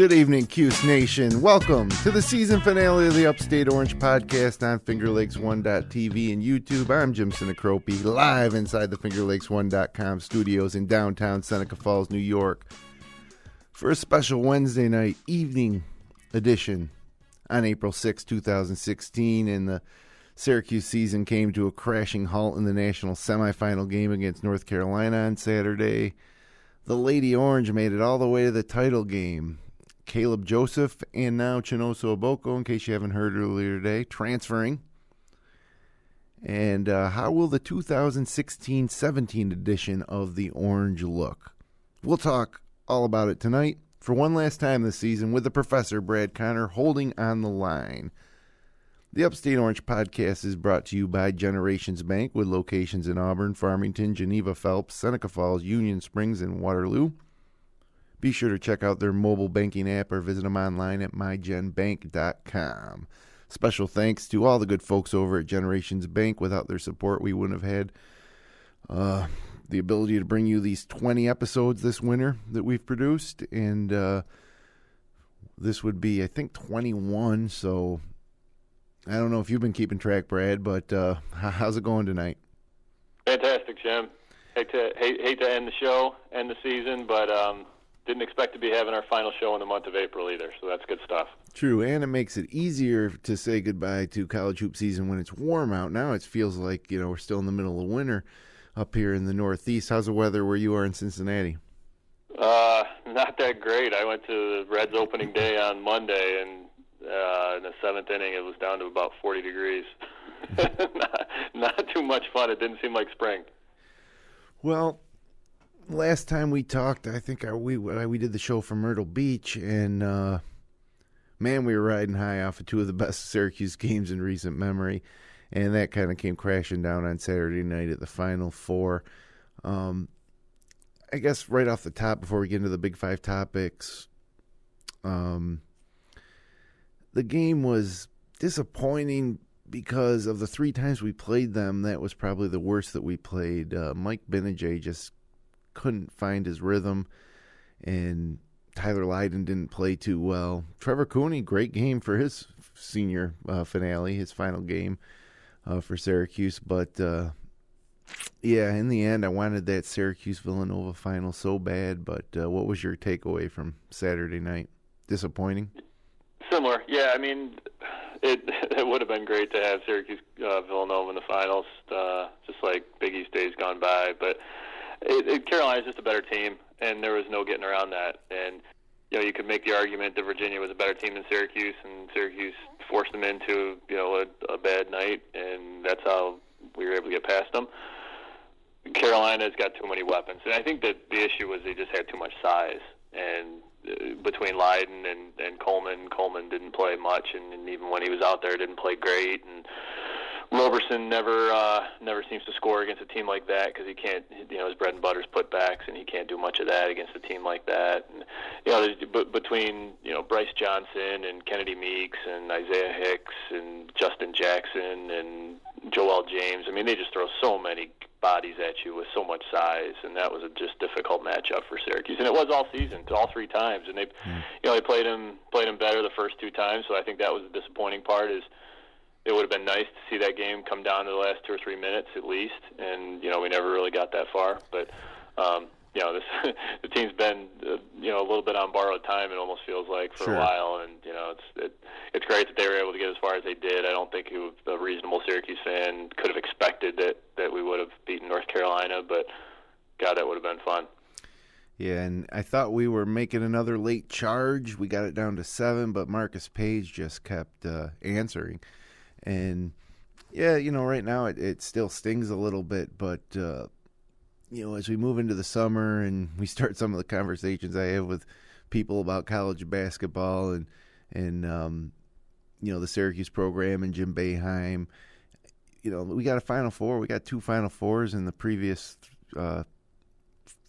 Good evening, Cuse Nation. Welcome to the season finale of the Upstate Orange Podcast on FingerLakes1.tv and YouTube. I'm Jim Sinacropi, live inside the FingerLakes1.com studios in downtown Seneca Falls, New York, for a special Wednesday night evening edition on April 6, 2016, and the Syracuse season came to a crashing halt in the national semifinal game against North Carolina on Saturday. The Lady Orange made it all the way to the title game. Caleb Joseph and now Chinoso Oboko, in case you haven't heard earlier today, transferring. And how will the 2016-17 edition of the Orange look? We'll talk all about it tonight for one last time this season with the Professor Brad Connor holding on the line. The Upstate Orange Podcast is brought to you by Generations Bank with locations in Auburn, Farmington, Geneva, Phelps, Seneca Falls, Union Springs, and Waterloo. Be sure to check out their mobile banking app or visit them online at mygenbank.com. Special thanks to all the good folks over at Generations Bank. Without their support, we wouldn't have had the ability to bring you these 20 episodes this winter that we've produced. And this would be, I think, 21. So I don't know if you've been keeping track, Brad, but how's it going tonight? Fantastic, Jim. Hate to end the show, end the season, but didn't expect to be having our final show in the month of April either, so that's good stuff. True, and it makes it easier to say goodbye to college hoop season when it's warm out. Now it feels like, we're still in the middle of winter up here in the Northeast. How's the weather where you are in Cincinnati? Not that great. I went to the Reds opening day on Monday, and in the seventh inning it was down to about 40 degrees. not too much fun. It didn't seem like spring. Well, last time we talked, I think we did the show from Myrtle Beach, and man, we were riding high off of two of the best Syracuse games in recent memory, and that kind of came crashing down on Saturday night at the Final Four. I guess right off the top, before we get into the Big Five topics, the game was disappointing because of the three times we played them. That was probably the worst that we played. Mike Benajay just couldn't find his rhythm, and Tyler Lydon didn't play too well. Trevor Cooney, great game for his senior finale, his final game for Syracuse. But, in the end, I wanted that Syracuse-Villanova final so bad. But what was your takeaway from Saturday night? Disappointing? Similar. Yeah, I mean, it would have been great to have Syracuse-Villanova in the finals, just like Big East days gone by. But Carolina's just a better team, and there was no getting around that. And, you could make the argument that Virginia was a better team than Syracuse, and Syracuse forced them into, a bad night, and that's how we were able to get past them. Carolina's got too many weapons. And I think that the issue was they just had too much size. And between Lydon and Coleman didn't play much, and even when he was out there, didn't play great. And Roberson never seems to score against a team like that because he can't. His bread and butter's putbacks, and he can't do much of that against a team like that. And between Bryce Johnson and Kennedy Meeks and Isaiah Hicks and Justin Jackson and Joel James, I mean, they just throw so many bodies at you with so much size, and that was a just difficult matchup for Syracuse, and it was all season, all three times. And they played him better the first two times. So I think that was the disappointing part. Is it would have been nice to see that game come down to the last 2 or 3 minutes at least, and we never really got that far. But the team's been a little bit on borrowed time. It almost feels like for a while, and it's great that they were able to get as far as they did. I don't think a reasonable Syracuse fan could have expected that we would have beaten North Carolina, but God, that would have been fun. Yeah, and I thought we were making another late charge. We got it down to 7, but Marcus Page just kept answering. And, right now it still stings a little bit, but, as we move into the summer and we start some of the conversations I have with people about college basketball and the Syracuse program and Jim Boeheim, we got a Final Four. We got 2 Final Fours in the previous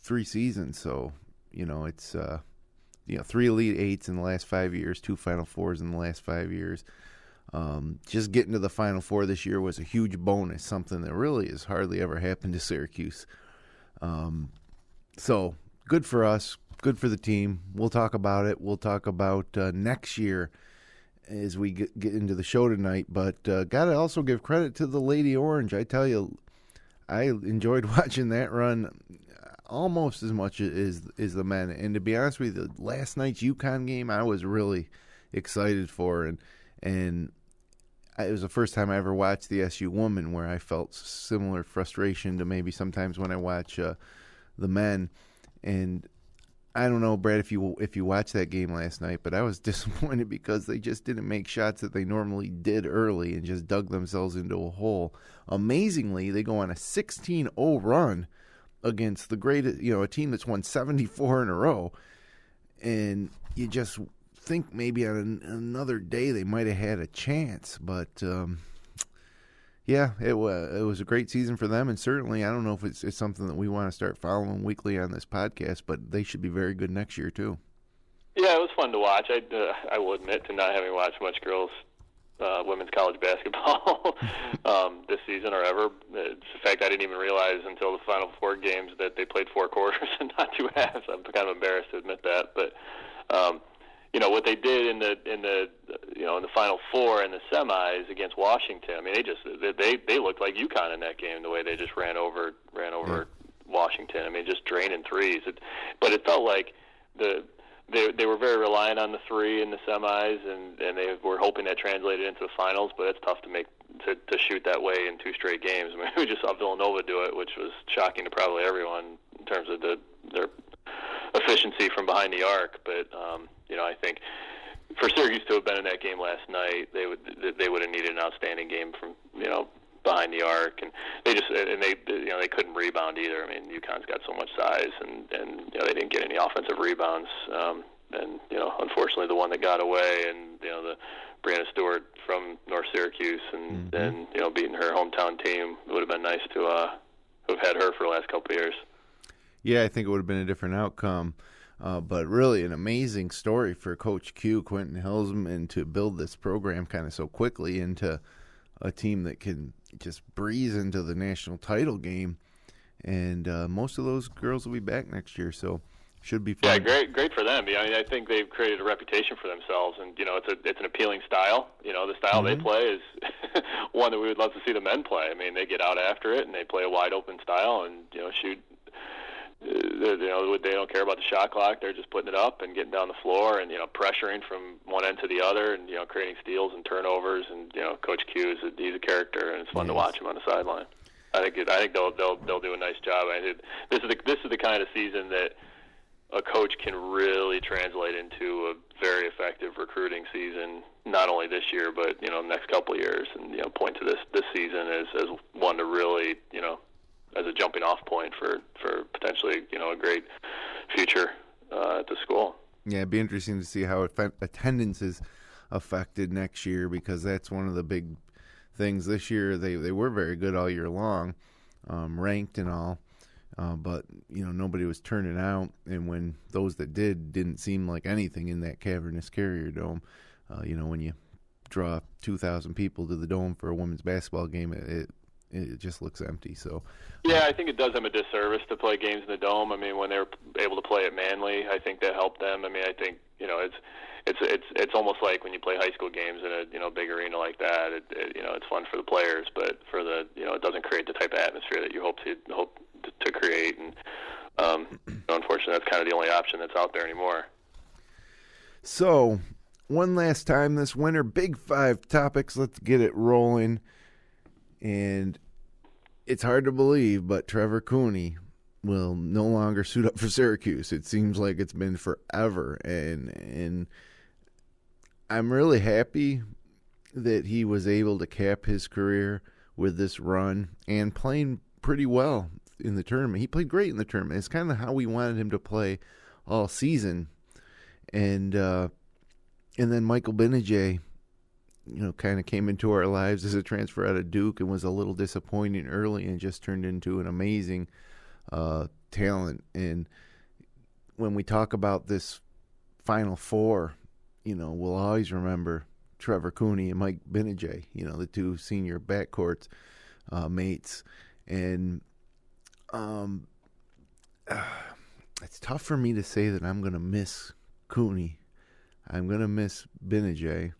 3 seasons. So, it's, 3 Elite Eights in the last 5 years, 2 Final Fours in the last 5 years. Just getting to the Final Four this year was a huge bonus, something that really has hardly ever happened to Syracuse. So good for us. good for the team. We'll talk about it. We'll talk about next year as we get into the show tonight. But got to also give credit to the Lady Orange. I tell you, I enjoyed watching that run almost as much as the men. And to be honest with you, last night's UConn game, I was really excited for. And it was the first time I ever watched the SU women where I felt similar frustration to maybe sometimes when I watch the men. And I don't know, Brad, if you watched that game last night, but I was disappointed because they just didn't make shots that they normally did early and just dug themselves into a hole. Amazingly, they go on a 16-0 run against the greatest, a team that's won 74 in a row. And you just think maybe on another day they might have had a chance, but it was a great season for them, and certainly I don't know if it's something that we want to start following weekly on this podcast, but they should be very good next year too. Yeah, it was fun to watch. I will admit to not having watched much girls women's college basketball this season or ever. It's the fact I didn't even realize until the Final Four games that they played 4 quarters and not 2 halves. I'm kind of embarrassed to admit that, but what they did in the Final Four and the semis against Washington. I mean, they looked like UConn in that game. The way they just ran over Washington. I mean, just draining threes. But it felt like they were very reliant on the three in the semis, and they were hoping that translated into the finals. But it's tough to shoot that way in 2 straight games. I mean, we just saw Villanova do it, which was shocking to probably everyone in terms of their efficiency from behind the arc. But I think for Syracuse to have been in that game last night, they would have needed an outstanding game from behind the arc, and they couldn't rebound either. I mean, UConn's got so much size, and they didn't get any offensive rebounds. Unfortunately, the one that got away, and the Brianna Stewart from North Syracuse, and beating her hometown team, it would have been nice to have had her for the last couple of years. Yeah, I think it would have been a different outcome. But really an amazing story for Coach Q, Quentin Hillsman, to build this program kind of so quickly into a team that can just breeze into the national title game. And most of those girls will be back next year, so should be fun. Yeah, great for them. I think they've created a reputation for themselves, and it's an appealing style. The style they play is one that we would love to see the men play. I mean, they get out after it and they play a wide open style and shoot. They don't care about the shot clock. They're just putting it up and getting down the floor and pressuring from one end to the other and creating steals and turnovers. And Coach Q he's a character, and it's fun to watch him on the sideline. I think they'll do a nice job. This is the kind of season that a coach can really translate into a very effective recruiting season. Not only this year, but the next couple of years, and point to this season as one to really as a jumping off point for potentially a great future at the school. Yeah, it'd be interesting to see how attendance is affected next year, because that's one of the big things. This year they were very good all year long, ranked and all, but nobody was turning out, and when those that didn't seem like anything in that cavernous Carrier Dome. When you draw 2,000 people to the Dome for a women's basketball game, it just looks empty. So yeah, I think it does them a disservice to play games in the Dome. I mean, when they were able to play at Manly, I think that helped them. I mean, I think it's almost like when you play high school games in a big arena like that. It's fun for the players, but for the it doesn't create the type of atmosphere that you hope to create. And unfortunately, that's kind of the only option that's out there anymore. So one last time this winter, Big 5 topics. Let's get it rolling. And it's hard to believe, but Trevor Cooney will no longer suit up for Syracuse. It seems like it's been forever, and I'm really happy that he was able to cap his career with this run and playing pretty well in the tournament. He played great in the tournament. It's kind of how we wanted him to play all season. And then Michael Benajay, kind of came into our lives as a transfer out of Duke and was a little disappointing early and just turned into an amazing talent. And when we talk about this Final Four, we'll always remember Trevor Cooney and Mike Benajay, the 2 senior backcourt mates. And it's tough for me to say that I'm going to miss Cooney. I'm going to miss Benajay.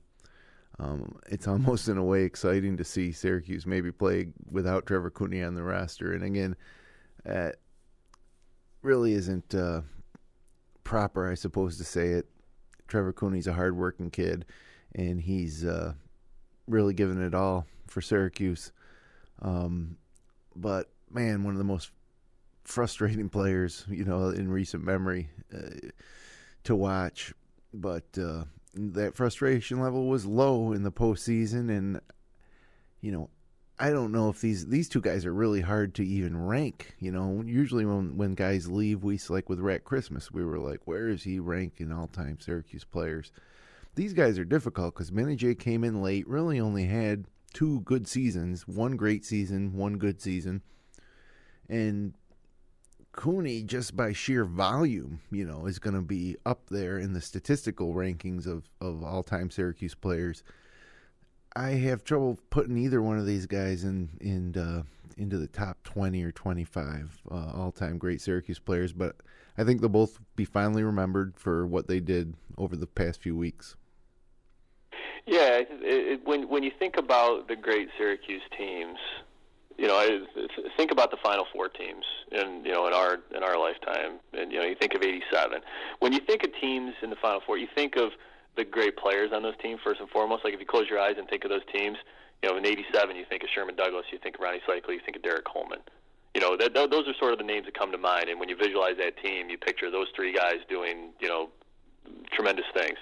It's almost in a way exciting to see Syracuse maybe play without Trevor Cooney on the roster. And again, really isn't proper, I suppose, to say it. Trevor Cooney's a hard-working kid, and he's really given it all for Syracuse. But, man, one of the most frustrating players, in recent memory to watch. But that frustration level was low in the postseason, and, I don't know if these two guys are really hard to even rank. Usually when guys leave, like with Rat Christmas, we were like, where is he ranked in all-time Syracuse players? These guys are difficult because Benajay came in late, really only had 2 good seasons, 1 great season, 1 good season. And Cooney, just by sheer volume, is going to be up there in the statistical rankings of all-time Syracuse players. I have trouble putting either one of these guys into the top 20 or 25 all-time great Syracuse players, but I think they'll both be fondly remembered for what they did over the past few weeks. Yeah, when you think about the great Syracuse teams, think about the Final Four teams in our lifetime, and you think of '87. When you think of teams in the Final Four, you think of the great players on those teams first and foremost. Like if you close your eyes and think of those teams, in '87 you think of Sherman Douglas, you think of Ronnie Cycli, you think of Derek Coleman. Those are sort of the names that come to mind. And when you visualize that team, you picture those 3 guys doing tremendous things.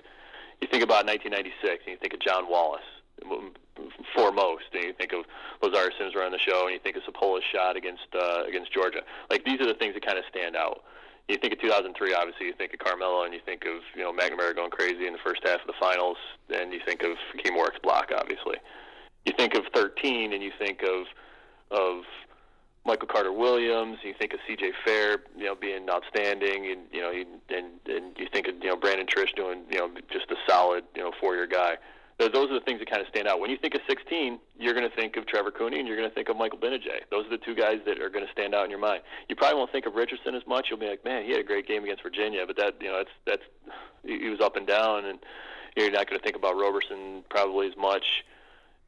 You think about 1996, and you think of John Wallace foremost, and you think of Lazar Sims running the show, and you think of Sapola's shot against Georgia. Like these are the things that kind of stand out. You think of 2003, obviously. You think of Carmelo, and you think of McNamara going crazy in the first half of the finals, and you think of Hakeem Warwick's block, obviously. You think of 13, and you think of Michael Carter Williams. You think of C.J. Fair, being outstanding, and you think of Brandon Trish doing just a solid 4-year guy. Those are the things that kind of stand out. When you think of 16, you're going to think of Trevor Cooney and you're going to think of Michael Benajay. Those are the 2 guys that are going to stand out in your mind. You probably won't think of Richardson as much. You'll be like, man, he had a great game against Virginia, but that's he was up and down, and you're not going to think about Roberson probably as much.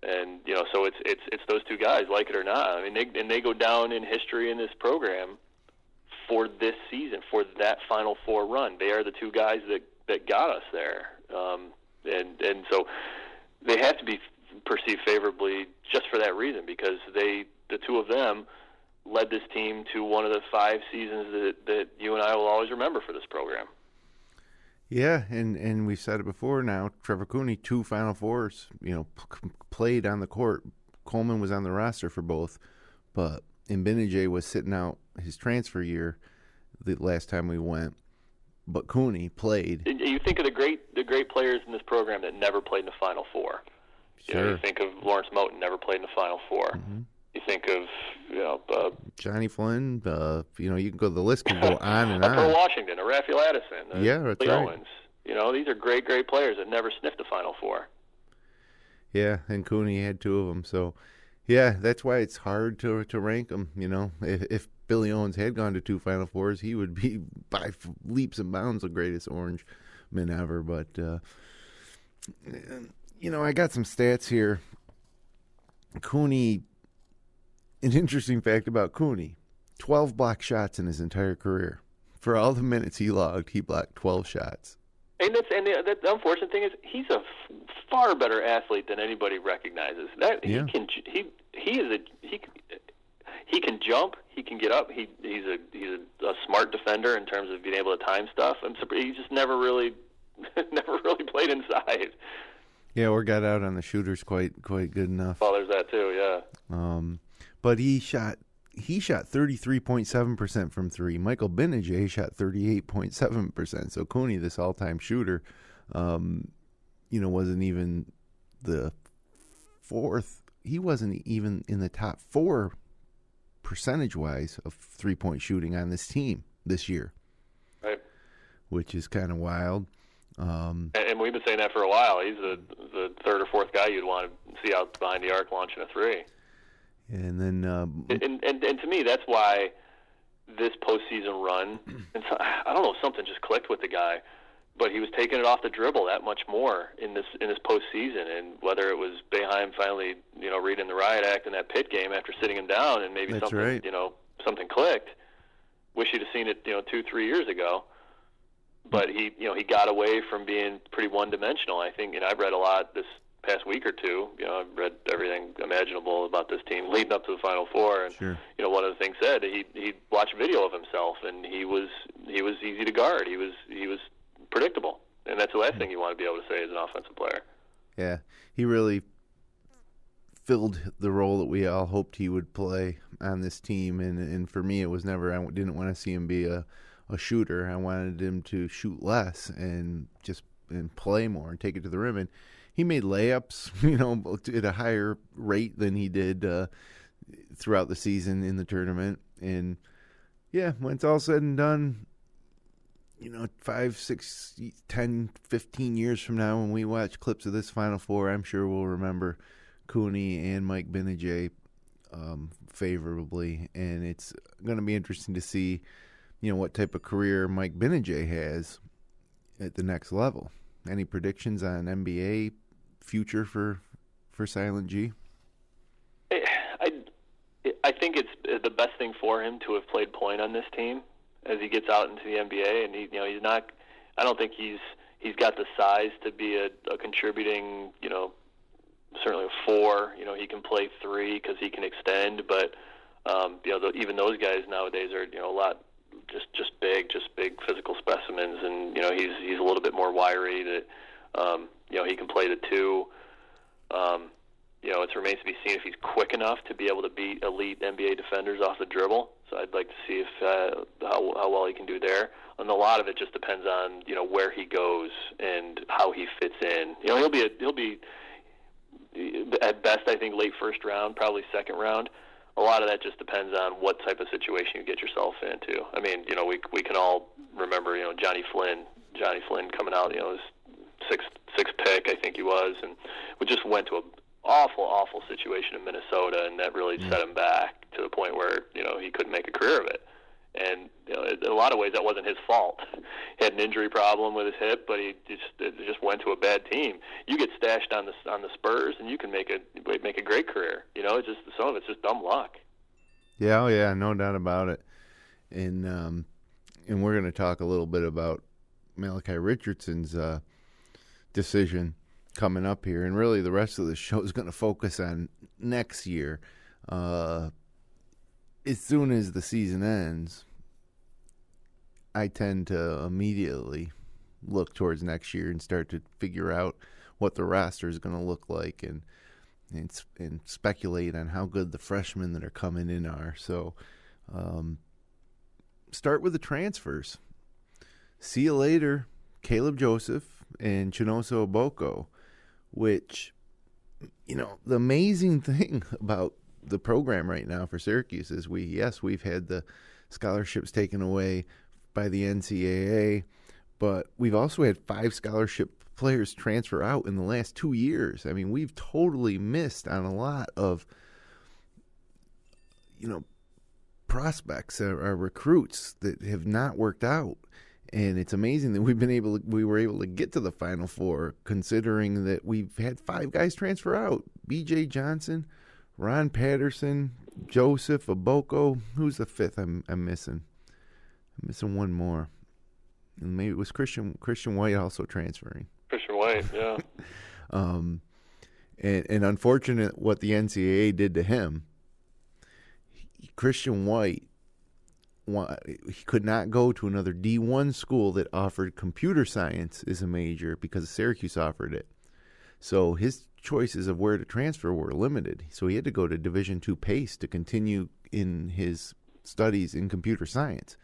And so it's those 2 guys, like it or not. I mean, they go down in history in this program for this season, for that Final Four run. They are the 2 guys that got us there, and so they have to be perceived favorably just for that reason, because the 2 of them led this team to one of the 5 seasons that you and I will always remember for this program. Yeah, and we've said it before now, Trevor Cooney, 2 Final Fours, played on the court. Coleman was on the roster for both, but Benajay was sitting out his transfer year the last time we went. But Cooney played. You think of the great players in this program that never played in the Final Four. Sure. You think of Lawrence Moten, never played in the Final Four. Mm-hmm. You think of Johnny Flynn. You can go. The list can go on and on. Pearl Washington, a Raphael Addison, that's Lee right. Owens. These are great players that never sniffed the Final Four. Yeah, and Cooney had 2 of them. So, yeah, that's why it's hard to rank them. If Billy Owens had gone to 2 Final Fours, he would be by leaps and bounds the greatest Orangeman ever. But, I got some stats here. Cooney, an interesting fact about Cooney, 12 blocked shots in his entire career. For all the minutes he logged, he blocked 12 shots. And the unfortunate thing is he's a far better athlete than anybody recognizes. Yeah. He can jump. He can get up. He's a smart defender in terms of being able to time stuff. He just never really played inside. Yeah, or got out on the shooters quite good enough. Well, there's that too. Yeah. But he shot 33.7% from 3. Michael Benajay shot 38.7%. So Cooney, this all-time shooter, wasn't even the 4th. He wasn't even in the top 4 percentage-wise of 3-point shooting on this team this year. Right. Which is kind of wild. And we've been saying that for a while. He's the 3rd or 4th guy you'd want to see out behind the arc launching a 3. And then, and to me, that's why this postseason run, and so, I don't know, something just clicked with the guy, but he was taking it off the dribble that much more in this postseason, and whether it was Boeheim finally, reading the riot act in that Pitt game after sitting him down, and maybe something clicked. Wish you'd have seen it, 2-3 years ago. But he got away from being pretty one-dimensional. I think, I've read a lot this past week or two. I've read everything imaginable about this team leading up to the Final Four. And sure. One of the things said he watched video of himself, and he was easy to guard. He was predictable, and that's the last thing you want to be able to say as an offensive player. Yeah, he really filled the role that we all hoped he would play on this team, and for me, it was never. I didn't want to see him be a shooter. I wanted him to shoot less and play more and take it to the rim. And he made layups, at a higher rate than he did throughout the season in the tournament. And yeah, when it's all said and done, 5, 6, 10, 15 years from now, when we watch clips of this Final Four, I'm sure we'll remember Cooney and Mike Gbinije favorably. And it's going to be interesting to see what type of career Mike Gbinije has at the next level. Any predictions on NBA future for Silent G? I think it's the best thing for him to have played point on this team as he gets out into the NBA, and he's not. I don't think he's got the size to be a contributing, certainly a 4. He can play 3 because he can extend, but even those guys nowadays are a lot. Just big physical specimens, and he's a little bit more wiry. That he can play the 2. It remains to be seen if he's quick enough to be able to beat elite NBA defenders off the dribble. So I'd like to see if how well he can do there. And a lot of it just depends on where he goes and how he fits in. He'll be at best, I think, late first round, probably second round. A lot of that just depends on what type of situation you get yourself into. I mean, we can all remember, Johnny Flynn coming out, his sixth pick, I think he was, and we just went to an awful situation in Minnesota, and that really set him back to the point where, he couldn't make a career of it. And in a lot of ways, that wasn't his fault. He had an injury problem with his hip, but it just went to a bad team. You get stashed on the Spurs, and you can make a great career. Some of it's just dumb luck. Yeah, no doubt about it. And we're going to talk a little bit about Malachi Richardson's decision coming up here, and really the rest of the show is going to focus on next year. As soon as the season ends, I tend to immediately look towards next year and start to figure out what the roster is going to look like and speculate on how good the freshmen that are coming in are. So start with the transfers. See you later, Caleb Joseph and Chinoso Oboko, which, the amazing thing about the program right now for Syracuse is we've had the scholarships taken away by the NCAA, but we've also had 5 scholarship players transfer out in the last 2 years. I mean, we've totally missed on a lot of, prospects or recruits that have not worked out. And it's amazing that we were able to get to the Final Four, considering that we've had 5 guys transfer out. B.J. Johnson, Ron Patterson, Joseph, Oboko. Who's the 5th I'm missing? I'm missing one more. And maybe it was Christian White also transferring. Christian White, yeah. And unfortunate what the NCAA did to him. Christian White, he could not go to another D1 school that offered computer science as a major because Syracuse offered it. So his choices of where to transfer were limited. So he had to go to Division II Pace to continue in his studies in computer science.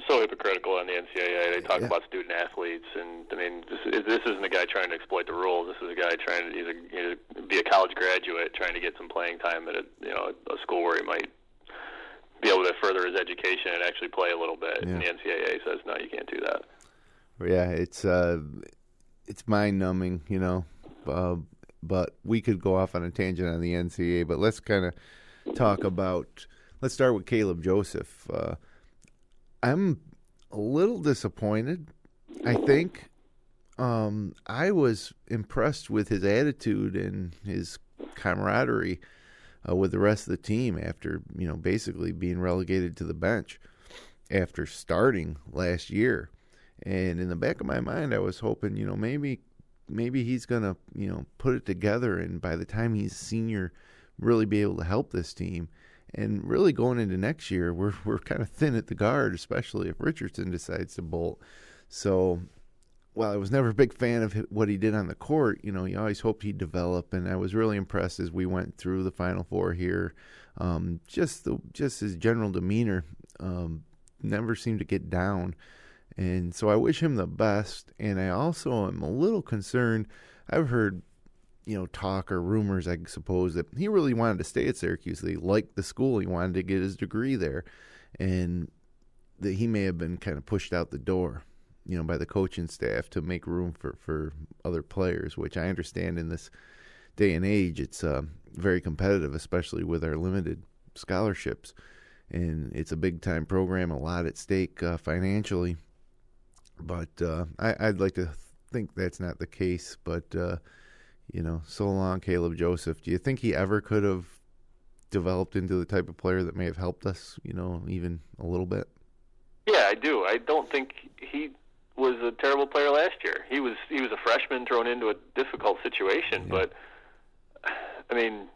So hypocritical on the NCAA. They talk about student athletes, and I mean, this isn't a guy trying to exploit the rules. This is a guy trying to either be a college graduate, trying to get some playing time at a school where he might be able to further his education and actually play a little bit. Yeah. And the NCAA says, no, you can't do that. Yeah, it's mind-numbing, but we could go off on a tangent on the NCAA. But let's kind of talk about let's start with Caleb Joseph. I'm a little disappointed, I think. I was impressed with his attitude and his camaraderie with the rest of the team after, basically being relegated to the bench after starting last year. And in the back of my mind, I was hoping, maybe he's going to, put it together, and by the time he's senior, really be able to help this team. And really going into next year, we're kind of thin at the guard, especially if Richardson decides to bolt. So while I was never a big fan of what he did on the court, you always hoped he'd develop, and I was really impressed as we went through the Final Four here. Just his general demeanor never seemed to get down, and so I wish him the best. And I also am a little concerned. I've heard, talk or rumors, I suppose, that he really wanted to stay at Syracuse. He liked the school. He wanted to get his degree there, and that he may have been kind of pushed out the door, by the coaching staff to make room for other players, which I understand in this day and age, it's very competitive, especially with our limited scholarships. And it's a big-time program, a lot at stake financially. But I'd like to think that's not the case. But, so long, Caleb Joseph. Do you think he ever could have developed into the type of player that may have helped us, even a little bit? Yeah, I do. I don't think he was a terrible player last year. He was a freshman thrown into a difficult situation, but I mean,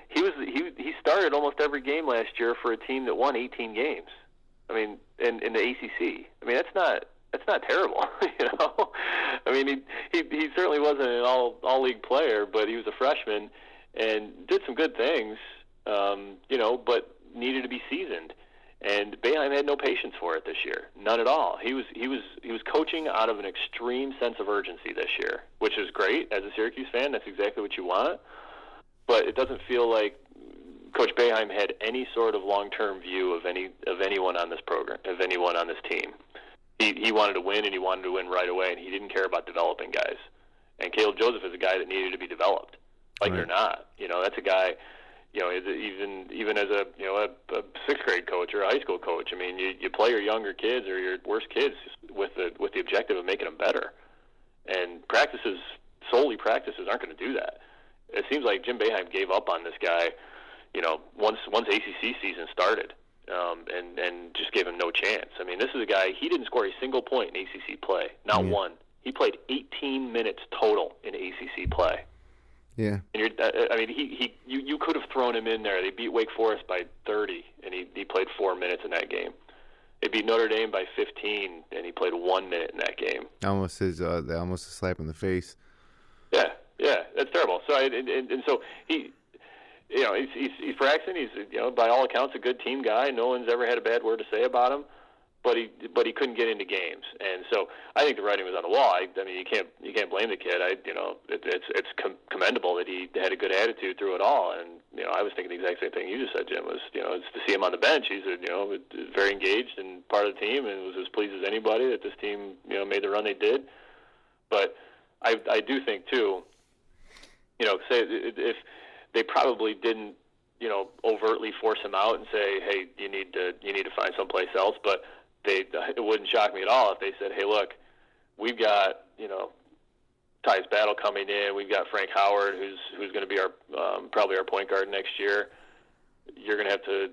he started almost every game last year for a team that won 18 games. I mean, in the ACC. I mean, that's not terrible, I mean, he certainly wasn't an all league player, but he was a freshman and did some good things, but needed to be seasoned. And Boeheim had no patience for it this year, none at all. He was coaching out of an extreme sense of urgency this year, which is great. As a Syracuse fan, that's exactly what you want. But it doesn't feel like Coach Boeheim had any sort of long-term view of anyone on this program, of anyone on this team. He wanted to win, and he wanted to win right away, and he didn't care about developing guys. And Caleb Joseph is a guy that needed to be developed, like it or not. That's a guy. Even as a sixth grade coach or a high school coach, I mean, you play your younger kids or your worst kids with the objective of making them better. And solely practices aren't going to do that. It seems like Jim Boeheim gave up on this guy, once ACC season started, and just gave him no chance. I mean, this is a guy, he didn't score a single point in ACC play, not one. He played 18 minutes total in ACC play. Yeah. And you could have thrown him in there. They beat Wake Forest by 30, and he played 4 minutes in that game. They beat Notre Dame by 15, and he played 1 minute in that game. Almost a slap in the face. Yeah, that's terrible. So so he's Braxton. He's by all accounts a good team guy. No one's ever had a bad word to say about him. But he couldn't get into games, and so I think the writing was on the wall. I mean, you can't blame the kid. It's commendable that he had a good attitude through it all. And I was thinking the exact same thing you just said, Jim. Was it's to see him on the bench. He's very engaged and part of the team, and was as pleased as anybody that this team made the run they did. But I do think too, say if they probably didn't overtly force him out and say, hey, you need to find someplace else, but it wouldn't shock me at all if they said, hey, look, we've got, Tyus Battle coming in. We've got Frank Howard, who's going to be our probably our point guard next year. You're going to have to,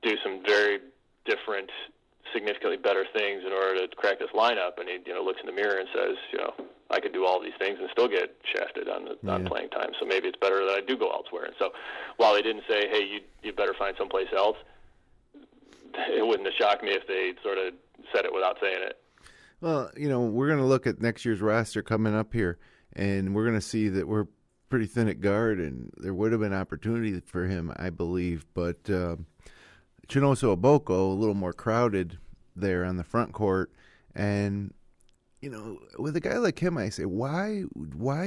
do some very different, significantly better things in order to crack this lineup. And he, looks in the mirror and says, I could do all these things and still get shafted on playing time. So maybe it's better that I do go elsewhere. And so while they didn't say, hey, you better find someplace else, it wouldn't have shocked me if they sort of said it without saying it. Well, we're going to look at next year's roster coming up here, and we're going to see that we're pretty thin at guard, and there would have been opportunity for him, I believe. But Chinoso Oboko, a little more crowded there on the front court. And, with a guy like him, I say, why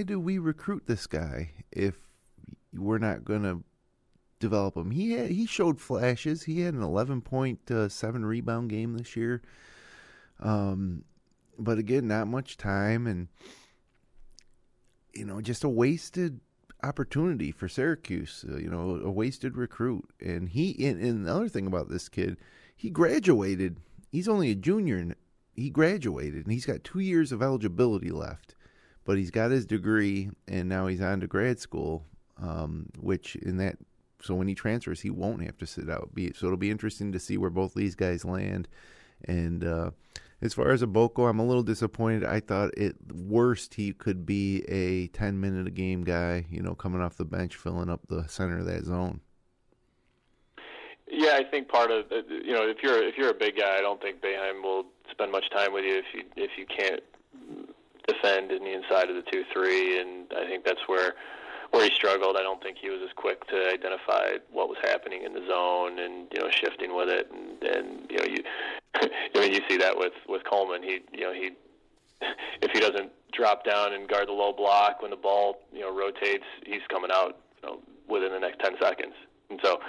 do we recruit this guy if we're not going to develop him? He showed flashes. He had an 11.7 rebound game this year. But again, not much time, and just a wasted opportunity for Syracuse, a wasted recruit. And and the other thing about this kid, he graduated. He's only a junior, and he graduated, and he's got 2 years of eligibility left. But he's got his degree, and now he's on to grad school, so when he transfers, he won't have to sit out. So it'll be interesting to see where both these guys land. And as far as Iboko, I'm a little disappointed. I thought at worst he could be a 10-minute-a-game guy, coming off the bench, filling up the center of that zone. Yeah, I think part of if you're a big guy, I don't think Boeheim will spend much time with you if you can't defend in the inside of the 2-3, and I think that's where he struggled. I don't think he was as quick to identify what was happening in the zone and shifting with it, and you see that with Coleman. He if he doesn't drop down and guard the low block when the ball rotates, he's coming out within the next 10 seconds, and so.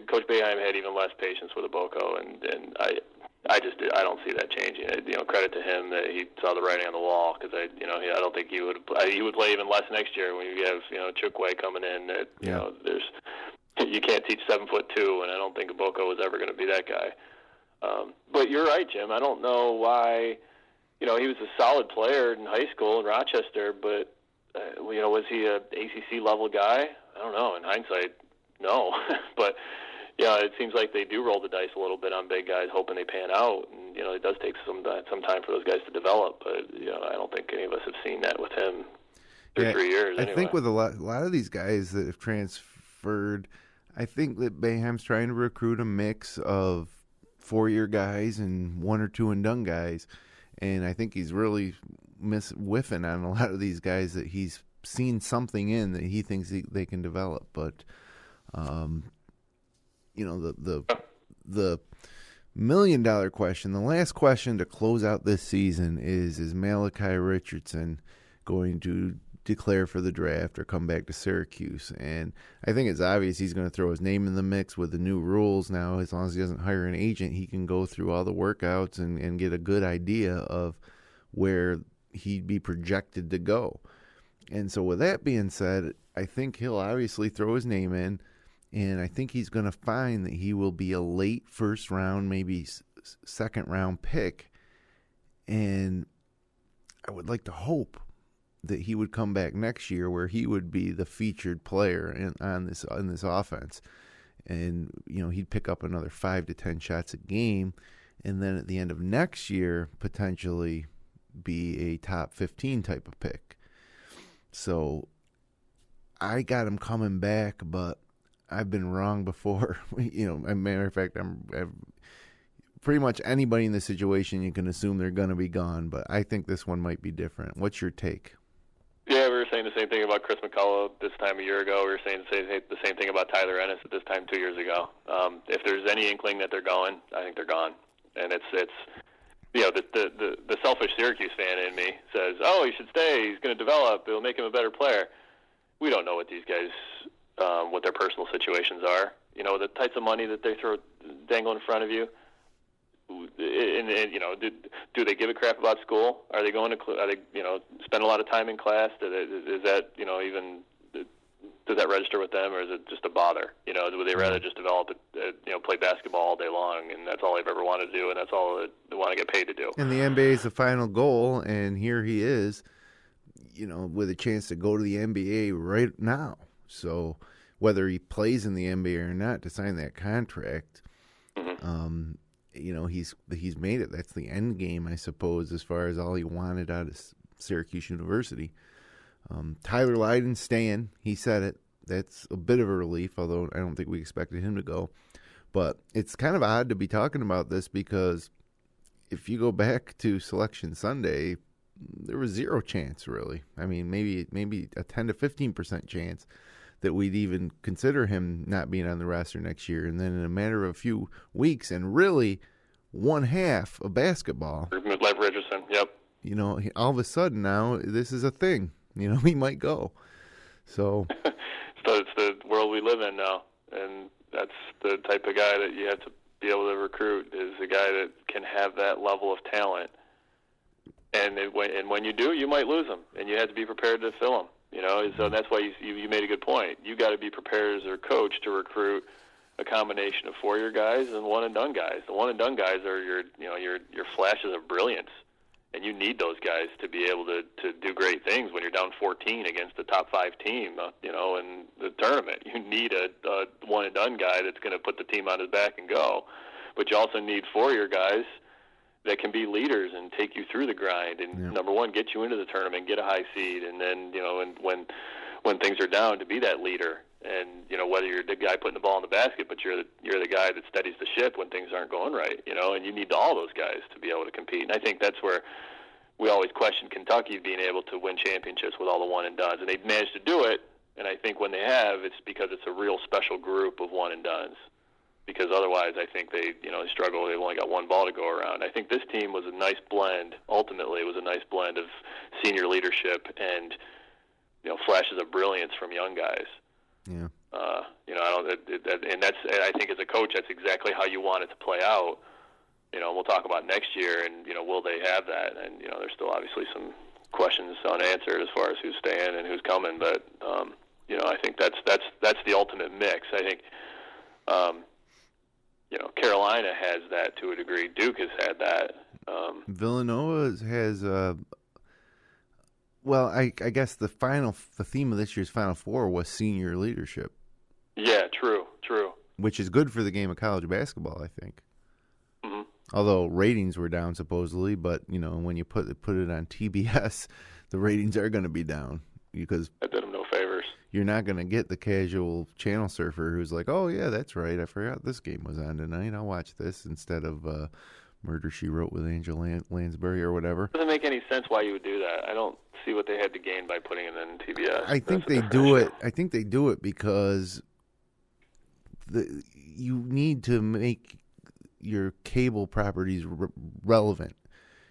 Coach Boeheim had even less patience with Iboko, and I don't see that changing. Credit to him that he saw the writing on the wall, because I don't think he would play even less next year when you have Chukwe coming in. You can't teach 7'2", and I don't think Iboko was ever going to be that guy. But you're right, Jim. I don't know why. He was a solid player in high school in Rochester, but was he a ACC level guy? I don't know. In hindsight, no. But it seems like they do roll the dice a little bit on big guys, hoping they pan out. And it does take some time for those guys to develop. But I don't think any of us have seen that with him through 3 years. I think with a lot of these guys that have transferred, I think that Boeheim's trying to recruit a mix of 4-year guys and 1 or 2 and done guys. And I think he's really whiffing on a lot of these guys that he's seen something in that he thinks they can develop. But the $1 million question, the last question to close out this season is Malachi Richardson going to declare for the draft or come back to Syracuse? And I think it's obvious he's going to throw his name in the mix with the new rules now. As long as he doesn't hire an agent, he can go through all the workouts and get a good idea of where he'd be projected to go. And so with that being said, I think he'll obviously throw his name in, and I think he's going to find that he will be a late first round, maybe second round pick. And I would like to hope that he would come back next year where he would be the featured player in this offense. And, he'd pick up another 5 to 10 shots a game, and then at the end of next year, potentially be a top 15 type of pick. So I got him coming back, but I've been wrong before. As a matter of fact, I've pretty much anybody in this situation, you can assume they're going to be gone, but I think this one might be different. What's your take? Yeah, we were saying the same thing about Chris McCullough this time a year ago. We were saying the same thing about Tyler Ennis at this time 2 years ago. If there's any inkling that they're going, I think they're gone. And it's the selfish Syracuse fan in me says, oh, he should stay. He's going to develop. It'll make him a better player. We don't know what these guys, what their personal situations are. The types of money that they dangle in front of you. Do they give a crap about school? Are they going to? Are they spend a lot of time in class? Is that even? Does that register with them, or is it just a bother? Would they rather just develop play basketball all day long, and that's all they've ever wanted to do, and that's all they want to get paid to do? And the NBA is the final goal, and here he is, with a chance to go to the NBA right now. So whether he plays in the NBA or not to sign that contract, he's made it. That's the end game, I suppose, as far as all he wanted out of Syracuse University. Tyler Lydon's staying. He said it. That's a bit of a relief, although I don't think we expected him to go. But it's kind of odd to be talking about this because if you go back to Selection Sunday, there was zero chance, really. I mean, maybe a 10 to 15% chance that we'd even consider him not being on the roster next year. And then in a matter of a few weeks and really one half of basketball. Like Richardson, yep. All of a sudden now this is a thing. He might go. So it's the world we live in now. And that's the type of guy that you have to be able to recruit, is a guy that can have that level of talent And when you do, you might lose them, and you have to be prepared to fill them. So that's why you made a good point. You got to be prepared as a coach to recruit a combination of 4-year guys and one-and-done guys. The one-and-done guys are your flashes of brilliance, and you need those guys to be able to do great things when you're down 14 against the top 5 team, in the tournament. You need a one-and-done guy that's going to put the team on his back and go. But you also need 4-year guys that can be leaders and take you through the grind and, number one, get you into the tournament, get a high seed, and then, and when things are down, to be that leader. And, whether you're the guy putting the ball in the basket, but you're the guy that steadies the ship when things aren't going right, and you need all those guys to be able to compete. And I think that's where we always question Kentucky being able to win championships with all the one-and-dones. And they've managed to do it, and I think when they have, it's because it's a real special group of one-and-dones. Because otherwise, I think they struggle. They've only got one ball to go around. I think this team was a nice blend. Ultimately, it was a nice blend of senior leadership and flashes of brilliance from young guys. Yeah. I think as a coach, that's exactly how you want it to play out. We'll talk about next year, and will they have that? And there's still obviously some questions unanswered as far as who's staying and who's coming. But I think that's the ultimate mix. I think. Carolina has that to a degree. Duke has had that. Villanova has, I guess the theme of this year's Final Four was senior leadership. Yeah, true. Which is good for the game of college basketball, I think. Mm-hmm. Although ratings were down supposedly, but when you put it on TBS, the ratings are going to be down because that did them no favors. You're not going to get the casual channel surfer who's like, oh, yeah, that's right. I forgot this game was on tonight. I'll watch this instead of Murder, She Wrote with Angel Lansbury or whatever. It doesn't make any sense why you would do that. I don't see what they had to gain by putting it in TBS. I think they do it. I think they do it because you need to make your cable properties relevant.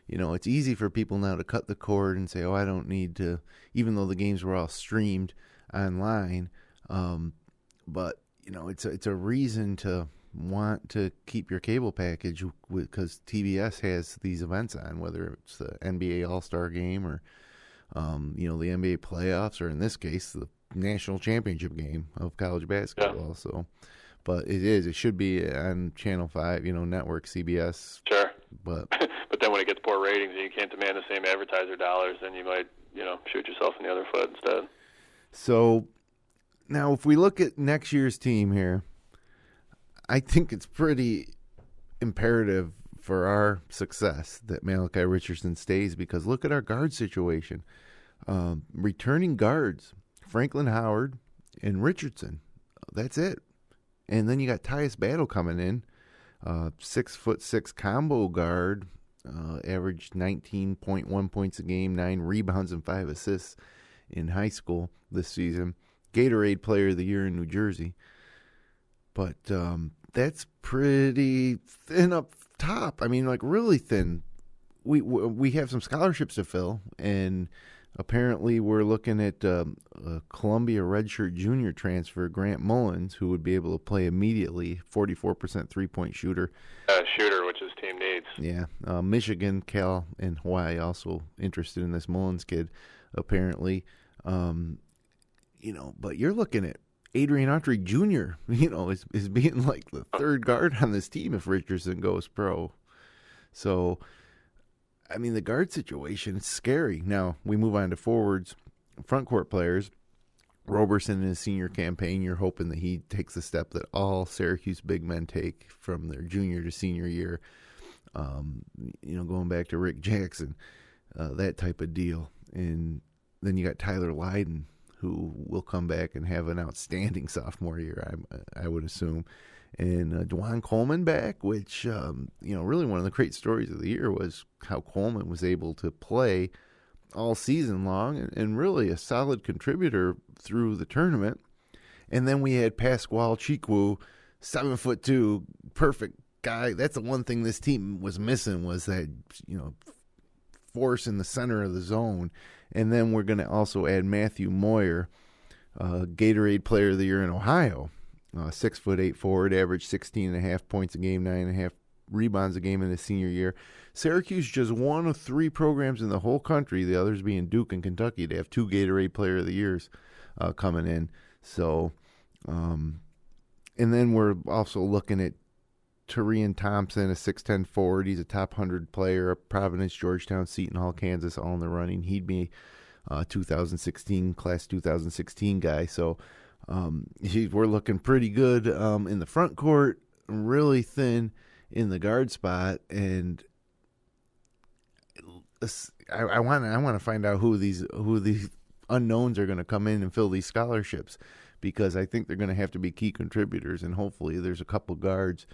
It's easy for people now to cut the cord and say, oh, I don't need to, even though the games were all streamed online, but it's a reason to want to keep your cable package because TBS has these events on, whether it's the NBA All-Star Game or the NBA playoffs, or in this case the national championship game of college basketball. Yeah. So, but it should be on Channel 5, network CBS. Sure, but but then when it gets poor ratings and you can't demand the same advertiser dollars, then you might shoot yourself in the other foot instead. So now if we look at next year's team here, I think it's pretty imperative for our success that Malachi Richardson stays, because look at our guard situation. Returning guards, Franklin Howard and Richardson. That's it. And then you got Tyus Battle coming in, 6'6" combo guard, averaged 19.1 points a game, 9 rebounds and 5 assists in high school this season. Gatorade Player of the Year in New Jersey. But that's pretty thin up top. I mean, like really thin. We have some scholarships to fill, and apparently we're looking at a Columbia redshirt junior transfer, Grant Mullins, who would be able to play immediately, 44% three-point shooter. Which his team needs. Yeah. Michigan, Cal, and Hawaii also interested in this Mullins kid, apparently. But you're looking at Adrian Autry Jr., is being like the third guard on this team if Richardson goes pro. So, I mean, the guard situation is scary. Now, we move on to forwards, front court players. Roberson in his senior campaign, you're hoping that he takes the step that all Syracuse big men take from their junior to senior year. Going back to Rick Jackson, that type of deal. And then you got Tyler Lydon, who will come back and have an outstanding sophomore year, I would assume. And Dwan Coleman back, which, really one of the great stories of the year was how Coleman was able to play all season long and really a solid contributor through the tournament. And then we had Pasquale Chikwu, 7'2", perfect guy. That's the one thing this team was missing, was that, force in the center of the zone. And then we're going to also add Matthew Moyer, Gatorade Player of the Year in Ohio, 6'8" forward, averaged 16.5 points a game, 9.5 rebounds a game in his senior year. Syracuse just one of 3 programs in the whole country, the others being Duke and Kentucky. They have 2 Gatorade Player of the Years coming in. So, and then we're also looking at Taurean Thompson, a 6'10" forward. He's a top 100 player, Providence, Georgetown, Seton Hall, Kansas, all in the running. He'd be class 2016 guy. So we're looking pretty good in the front court, really thin in the guard spot, and I want to find out who these unknowns are going to come in and fill these scholarships, because I think they're going to have to be key contributors, and hopefully there's a couple guards.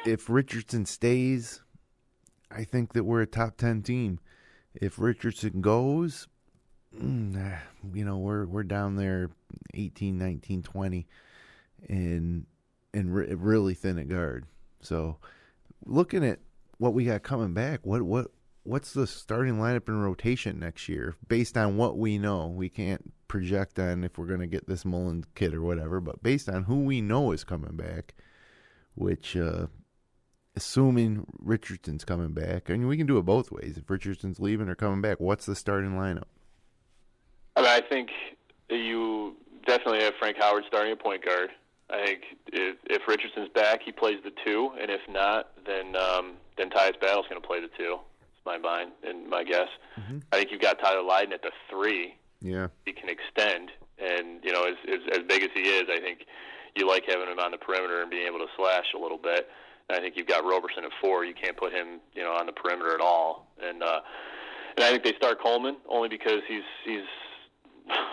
If Richardson stays, I think that we're a top 10 team. If Richardson goes, we're down there 18, 19, 20, and really thin at guard. So looking at what we got coming back, what's the starting lineup and rotation next year based on what we know? We can't project on if we're going to get this Mullen kid or whatever, but based on who we know is coming back, which assuming Richardson's coming back, and we can do it both ways. If Richardson's leaving or coming back, what's the starting lineup? I mean, I think you definitely have Frank Howard starting at point guard. I think if Richardson's back, he plays the 2, and if not, then Tyus Battle's going to play the 2. It's my mind and my guess. Mm-hmm. I think you've got Tyler Lydon at the 3. Yeah, he can extend, and as big as he is, I think you like having him on the perimeter and being able to slash a little bit. And I think you've got Roberson at 4. You can't put him, on the perimeter at all. And I think they start Coleman only because he's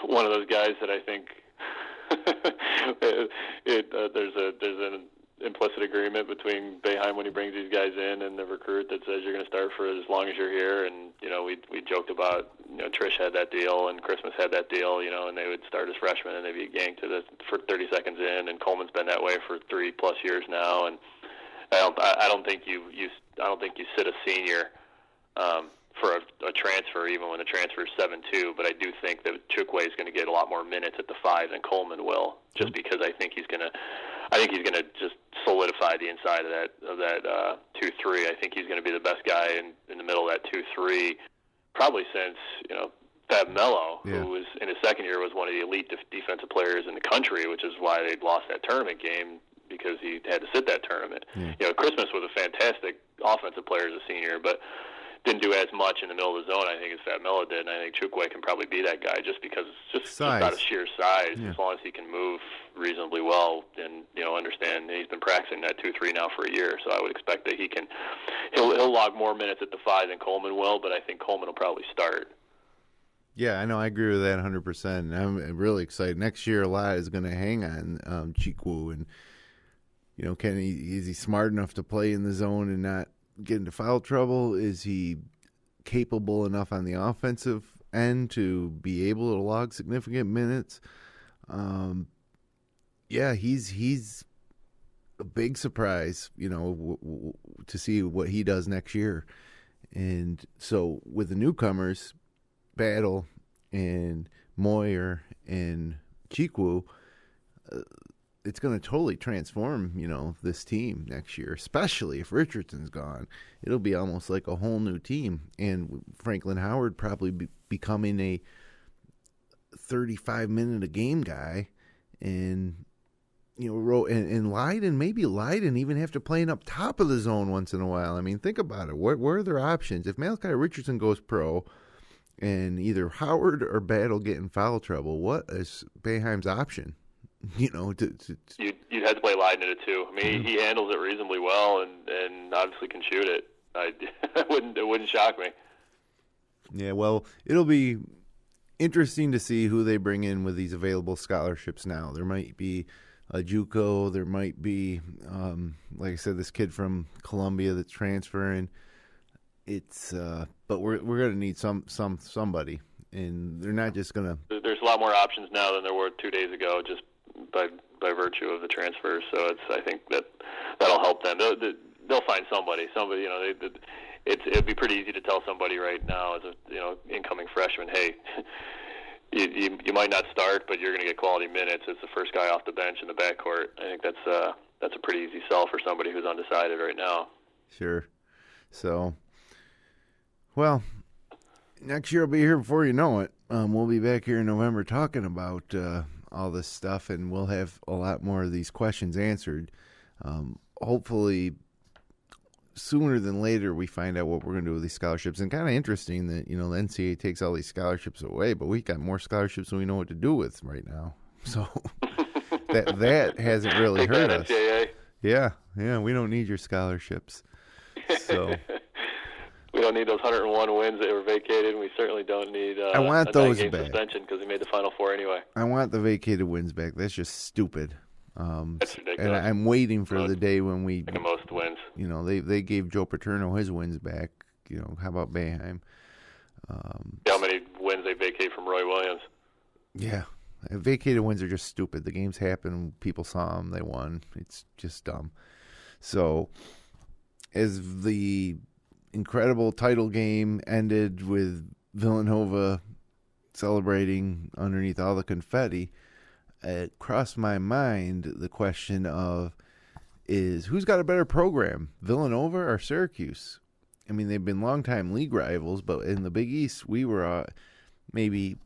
one of those guys that I think there's an implicit agreement between Boeheim when he brings these guys in and the recruit that says you're going to start for as long as you're here. And we joked about Trish had that deal and Christmas had that deal, and they would start as freshmen and they'd be ganked for 30 seconds in. And Coleman's been that way for 3+ years now. And I don't think you sit a senior for a transfer, even when the transfer is 7-2. But I do think that Chukwe is going to get a lot more minutes at the 5 than Coleman will, just because I think he's going to just solidify the inside of that 2-3. I think he's going to be the best guy in the middle of that 2-3, probably since Fab Melo, who was in his second year was one of the elite defensive players in the country, which is why they lost that tournament game, because he had to sit that tournament. Yeah. Christmas was a fantastic offensive player as a senior, but didn't do as much in the middle of the zone, I think, as Fat Melo did. And I think Chukwe can probably be that guy just because it's just out of sheer size, as long as he can move reasonably well and, understand he's been practicing that 2-3 now for a year. So I would expect that he'll log more minutes at the 5 than Coleman will, but I think Coleman will probably start. Yeah, I know. I agree with that 100%. I'm really excited. Next year, a lot is going to hang on Chukwu, and is he smart enough to play in the zone and not get into foul trouble? Is he capable enough on the offensive end to be able to log significant minutes? He's a big surprise, to see what he does next year. And so with the newcomers, Battle and Moyer and Chukwu, it's going to totally transform, this team next year, especially if Richardson's gone. It'll be almost like a whole new team. And Franklin Howard probably becoming a 35-minute-a-game guy. And, and Lydon even have to play up top of the zone once in a while. I mean, think about it. What are their options? If Malachi Richardson goes pro and either Howard or Battle get in foul trouble, what is Boeheim's option? You'd have to play Lydon at it too. I mean, he handles it reasonably well, and obviously can shoot it. It wouldn't shock me. Yeah, well, it'll be interesting to see who they bring in with these available scholarships now. There might be a JUCO. There might be, like I said, this kid from Columbia that's transferring. But we're going to need somebody, and they're not just going to. There's a lot more options now than there were 2 days ago, just by virtue of the transfers. So I think that'll help them. They'll find somebody. It'd be pretty easy to tell somebody right now as a incoming freshman, hey, you might not start, but you're going to get quality minutes as the first guy off the bench in the backcourt. I think that's a pretty easy sell for somebody who's undecided right now. Sure. So, well, next year will be here before you know it. We'll be back here in November talking about all this stuff, and we'll have a lot more of these questions answered. Hopefully, sooner than later, we find out what we're going to do with these scholarships. And kind of interesting that, the NCAA takes all these scholarships away, but we got more scholarships than we know what to do with right now. So that hasn't really hurt us. NCAA. Yeah, we don't need your scholarships. So we don't need those 101 wins that were vacated, and we certainly don't need I want those game back. suspension because we made the Final Four anyway. I want the vacated wins back. That's just stupid. That's ridiculous. And I'm waiting for the day when we the most wins. They gave Joe Paterno his wins back. How about Boeheim? How many wins they vacate from Roy Williams? Yeah. Vacated wins are just stupid. The games happen. People saw them. They won. It's just dumb. So, as the incredible title game ended with Villanova celebrating underneath all the confetti, it crossed my mind the question of who's got a better program, Villanova or Syracuse? I mean, they've been longtime league rivals, but in the Big East, we were maybe,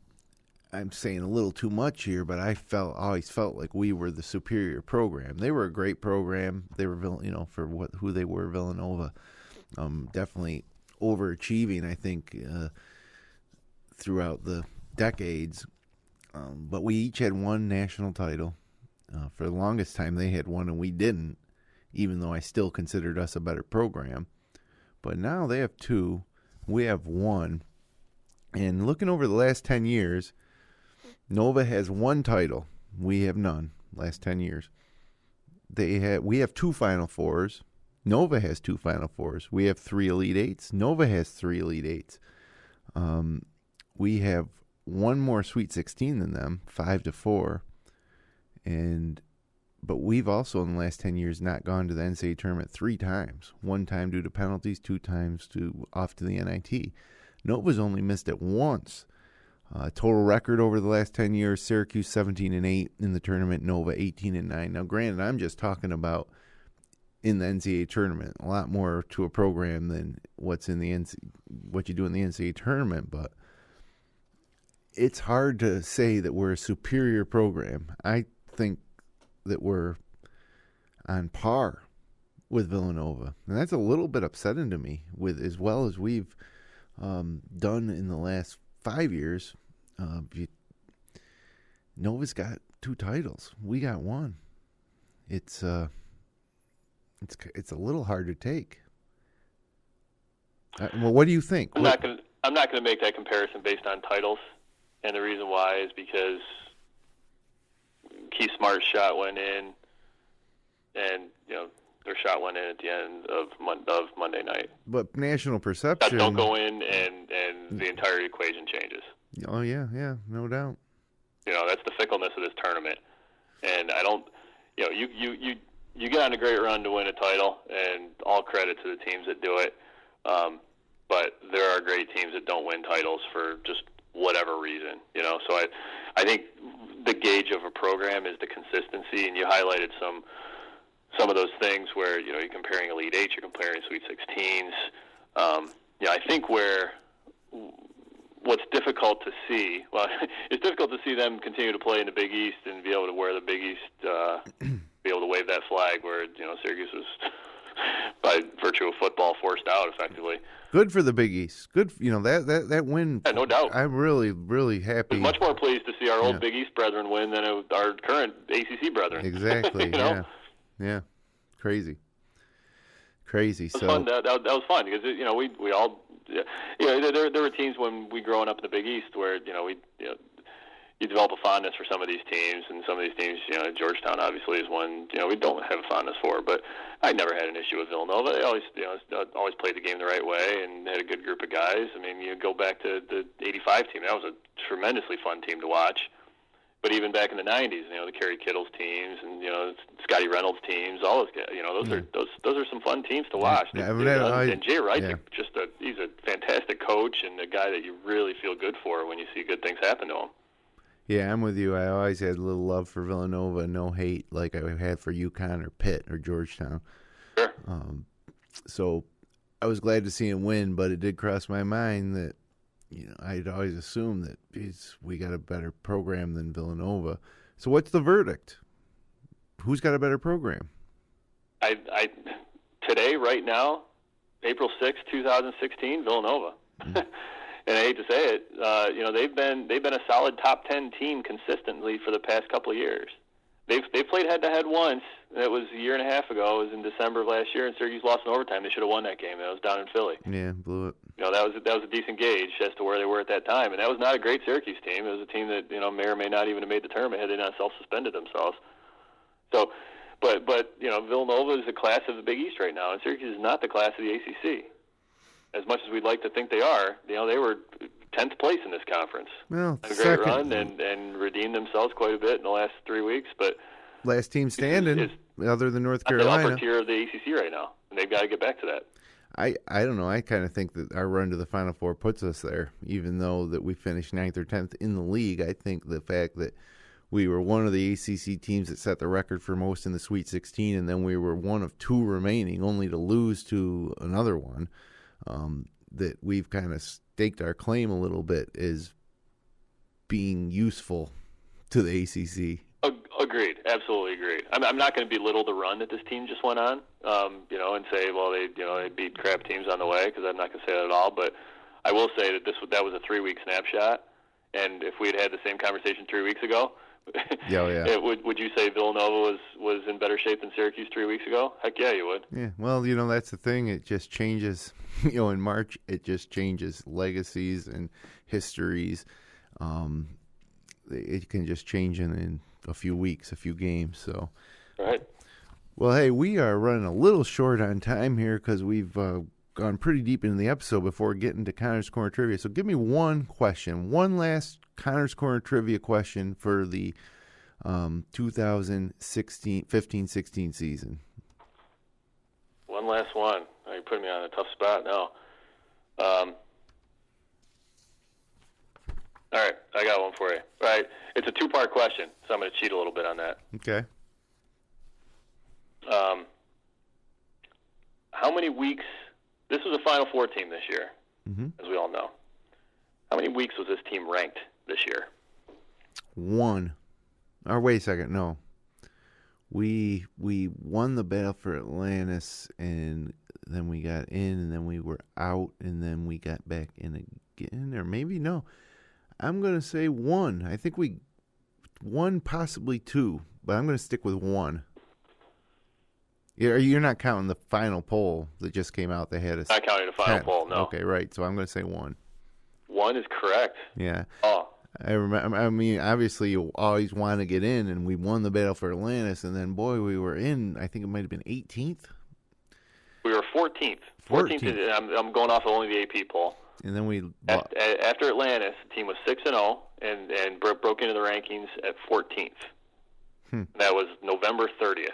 I'm saying a little too much here, but I always felt like we were the superior program. They were a great program. They were, for who they were, Villanova, definitely overachieving, I think, throughout the decades. But we each had one national title. For the longest time, they had one and we didn't, even though I still considered us a better program. But now they have two. We have one. And looking over the last 10 years, Nova has one title. We have none. Last 10 years. We have two Final Fours. Nova has two Final Fours. We have 3 Elite Eights. Nova has 3 Elite Eights. We have one more Sweet 16 than them, 5-4. But we've also in the last 10 years not gone to the NCAA tournament 3 times. 1 time due to penalties, 2 times off to the NIT. Nova's only missed it once. Total record over the last 10 years, Syracuse 17-8 in the tournament, Nova 18-9. Now, granted, I'm just talking about in the NCAA tournament, a lot more to a program than what you do in the NCAA tournament, but it's hard to say that we're a superior program. I think that we're on par with Villanova, and that's a little bit upsetting to me. With as well as we've done in the last 5 years, Nova's got 2 titles. We got 1. It's a little hard to take. Well, what do you think? I'm not going to make that comparison based on titles, and the reason why is because Keith Smart's shot went in, and their shot went in at the end of Monday night. But national perception don't go in, and the entire equation changes. Oh yeah, no doubt. That's the fickleness of this tournament, and I don't. You get on a great run to win a title, and all credit to the teams that do it. But there are great teams that don't win titles for just whatever reason, So I think the gauge of a program is the consistency, and you highlighted some of those things where you're comparing Elite Eight, you're comparing Sweet 16s. I think what's difficult to see, it's difficult to see them continue to play in the Big East and be able to wear the Big East, be able to wave that flag where Syracuse was by virtue of football forced out effectively. Good for the Big East. Good, that win. Yeah, no doubt. I'm really, really happy. I'm much more pleased to see our old Big East brethren win than our current ACC brethren. Exactly. Yeah. Crazy. So fun. That was fun because we all there were teams when we growing up in the Big East where you develop a fondness for some of these teams, and some of these teams, Georgetown obviously is one, we don't have a fondness for, but I never had an issue with Villanova. They always, always played the game the right way and had a good group of guys. I mean, you go back to the '85 team, that was a tremendously fun team to watch. But even back in the '90s, the Kerry Kittles teams and Scotty Reynolds teams, all those guys, those are some fun teams to watch. And Jay Wright, he's a fantastic coach and a guy that you really feel good for when you see good things happen to him. Yeah, I'm with you. I always had a little love for Villanova, no hate like I had for UConn or Pitt or Georgetown. Sure. So I was glad to see him win, but it did cross my mind that I'd always assumed that we got a better program than Villanova. So what's the verdict? Who's got a better program? Today, right now, April 6, 2016, Villanova. Mm. And I hate to say it, they've been a solid top 10 team consistently for the past couple of years. They've played head-to-head once. That was a year and a half ago. It was in December of last year, and Syracuse lost in overtime. They should have won that game. That was down in Philly. Yeah, blew it. That was a decent gauge as to where they were at that time. And that was not a great Syracuse team. It was a team that may or may not even have made the tournament had they not self-suspended themselves. So, but Villanova is the class of the Big East right now, and Syracuse is not the class of the ACC. As much as we'd like to think they are, they were 10th place in this conference. Well, a great run and redeemed themselves quite a bit in the last 3 weeks. But last team standing, other than North Carolina, the upper tier of the ACC right now, and they've got to get back to that. I don't know. I kind of think that our run to the Final Four puts us there, even though that we finished 9th or 10th in the league. I think the fact that we were one of the ACC teams that set the record for most in the Sweet 16, and then we were one of two remaining, only to lose to another one. That we've kind of staked our claim a little bit as being useful to the ACC. Agreed, absolutely agreed. I'm not going to belittle the run that this team just went on, and say, well, they beat crap teams on the way, because I'm not going to say that at all. But I will say that that was a 3-week snapshot, and if we had had the same conversation 3 weeks ago, yeah. Would you say Villanova was in better shape than Syracuse 3 weeks ago? Heck yeah, you would. Yeah, well, that's the thing. It just changes. In March, it just changes legacies and histories. It can just change in a few weeks, a few games. So, right. Well, hey, we are running a little short on time here because we've gone pretty deep into the episode before getting to Connor's Corner Trivia. So give me one question, one last Connor's Corner Trivia question for the 2015-16 season. One last one. You're putting me on a tough spot now. All right, I got one for you. All right, it's a 2-part question, so I'm going to cheat a little bit on that. Okay. How many weeks? This was a Final Four team this year, as we all know. How many weeks was this team ranked this year? 1. Or wait a second, no. We won the battle for Atlantis, and then we got in, and then we were out, and then we got back in again, or maybe no. I'm going to say 1. I think we 1, possibly 2, but I'm going to stick with 1. You're not counting the final poll that just came out. They had us. Not counting the final poll, no. Okay, right. So I'm going to say 1. 1 is correct. Yeah. Oh. I remember. I mean, obviously, you always want to get in, and we won the battle for Atlantis, and then, boy, we were in. I think it might have been 18th. We were 14th. 14th. I'm going off of only the AP poll. And then we after Atlantis, the team was 6-0 and broke into the rankings at 14th. That was November 30th.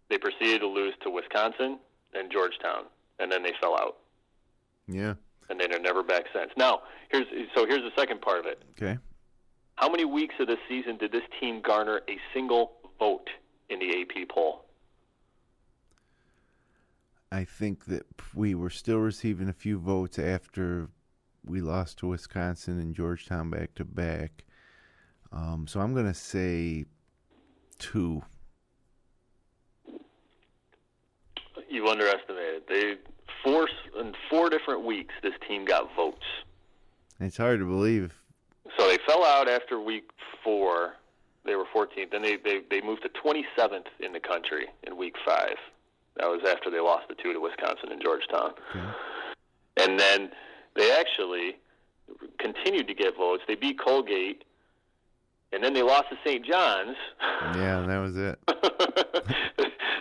They proceeded to lose to Wisconsin and Georgetown, and then they fell out. Yeah. And they're never back since. Now, here's the second part of it. Okay. How many weeks of this season did this team garner a single vote in the AP poll? I think that we were still receiving a few votes after we lost to Wisconsin and Georgetown back to back. So I'm going to say 2. You've underestimated. In 4 different weeks, this team got votes. It's hard to believe. So they fell out after week 4. They were 14th. Then they moved to 27th in the country in week 5. That was after they lost the 2 to Wisconsin and Georgetown. Okay. And then they actually continued to get votes. They beat Colgate, and then they lost to St. John's. Yeah, that was it.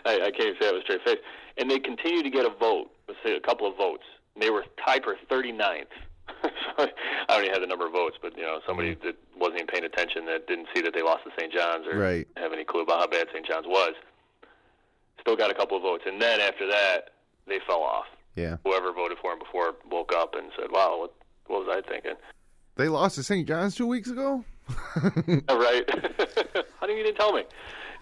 I can't even say that with a straight face. And they continued to get a vote, let's say a couple of votes. And they were tied for 39th. I don't even have the number of votes, but somebody that wasn't even paying attention, that didn't see that they lost to St. John's or have any clue about how bad St. John's was, still got a couple of votes. And then after that, they fell off. Yeah. Whoever voted for him before woke up and said, wow, what was I thinking? They lost to St. John's 2 weeks ago? Right? How do you didn't tell me?